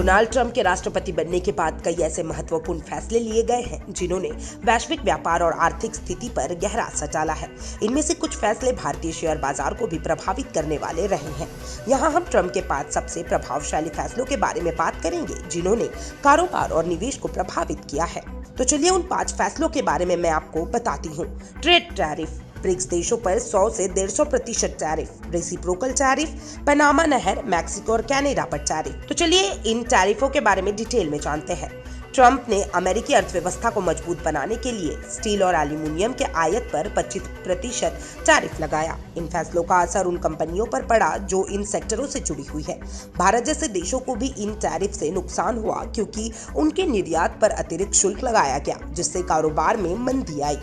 Donald Trump के राष्ट्रपति बनने के बाद कई ऐसे महत्वपूर्ण फैसले लिए गए हैं जिन्होंने वैश्विक व्यापार और आर्थिक स्थिति पर गहरा असर डाला है। इनमें से कुछ फैसले भारतीय शेयर बाजार को भी प्रभावित करने वाले रहे हैं। यहाँ हम ट्रंप के 5 सबसे प्रभावशाली फैसलों के बारे में बात करेंगे जिन्होंने कारोबार और निवेश को प्रभावित किया है। तो चलिए उन 5 फैसलों के बारे में मैं आपको बताती हूँ। ट्रेड टैरिफ, ब्रिक्स देशों पर 100 से 150% टैरिफ, रेसिप्रोकल टैरिफ, पनामा नहर, मैक्सिको और कनाडा पर टैरिफ। तो चलिए इन टैरिफों के बारे में डिटेल में जानते हैं। ट्रंप ने अमेरिकी अर्थव्यवस्था को मजबूत बनाने के लिए स्टील और एल्यूमिनियम के आयात पर 25% टैरिफ लगाया। इन फैसलों का असर उन कंपनियों पर पड़ा जो इन सेक्टरों से जुड़ी हुई है। भारत जैसे देशों को भी इन टैरिफ से नुकसान हुआ क्योंकि उनके निर्यात पर अतिरिक्त शुल्क लगाया गया, जिससे कारोबार में मंदी आई।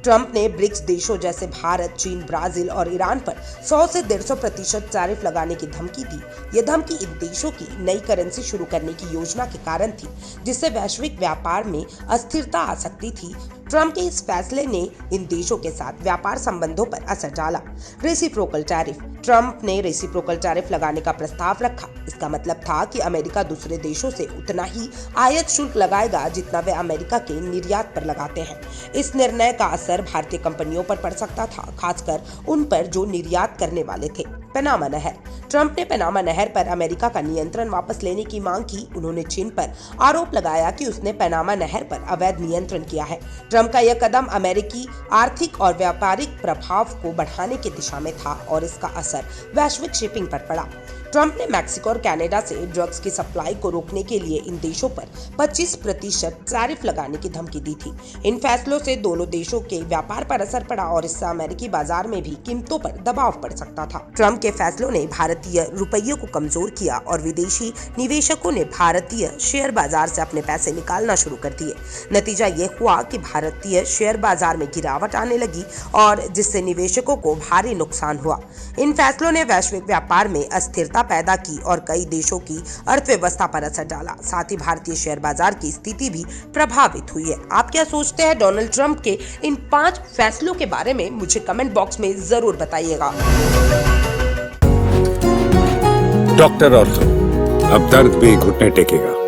ट्रंप ने ब्रिक्स देशों जैसे भारत, चीन, ब्राजील और ईरान पर 100 से 150% टैरिफ लगाने की धमकी दी। ये धमकी इन देशों की नई करेंसी शुरू करने की योजना के कारण थी, जिससे वैश्विक व्यापार में अस्थिरता आ सकती थी। ट्रंप के इस फैसले ने इन देशों के साथ व्यापार संबंधों पर असर डाला। रेसिप्रोकल टैरिफ, ट्रंप ने रेसिप्रोकल टैरिफ लगाने का प्रस्ताव रखा। इसका मतलब था कि अमेरिका दूसरे देशों से उतना ही आयात शुल्क लगाएगा जितना वे अमेरिका के निर्यात पर लगाते हैं। इस निर्णय का असर भारतीय कंपनियों पर पड़ सकता था, खासकर उन पर जो निर्यात करने वाले थे। पनामा नहर, ट्रंप ने पनामा नहर पर अमेरिका का नियंत्रण वापस लेने की मांग की। उन्होंने चीन पर आरोप लगाया कि उसने पनामा नहर पर अवैध नियंत्रण किया है। ट्रंप का यह कदम अमेरिकी आर्थिक और व्यापारिक प्रभाव को बढ़ाने की दिशा में था और इसका असर वैश्विक शिपिंग पर पड़ा। ट्रंप ने मैक्सिको और कनाडा से ड्रग्स की सप्लाई को रोकने के लिए इन देशों पर 25% टैरिफ लगाने की धमकी दी थी। इन फैसलों से दोनों देशों के व्यापार पर असर पड़ा और इससे अमेरिकी बाजार में भी कीमतों पर दबाव पड़ सकता था। ट्रंप के फैसलों ने भारतीय रुपये को कमजोर किया और विदेशी निवेशकों ने भारतीय शेयर बाजार से अपने पैसे निकालना शुरू कर दिए। नतीजा ये हुआ कि भारतीय शेयर बाजार में गिरावट आने लगी और जिससे निवेशकों को भारी नुकसान हुआ। इन फैसलों ने वैश्विक व्यापार में अस्थिरता पैदा की और कई देशों की अर्थव्यवस्था पर असर डाला। साथ ही भारतीय शेयर बाजार की स्थिति भी प्रभावित हुई है। आप क्या सोचते हैं डोनाल्ड ट्रंप के इन 5 फैसलों के बारे में? मुझे कमेंट बॉक्स में जरूर बताइएगा। डॉक्टर ऑर्थो, अब दर्द भी घुटने टेकेगा।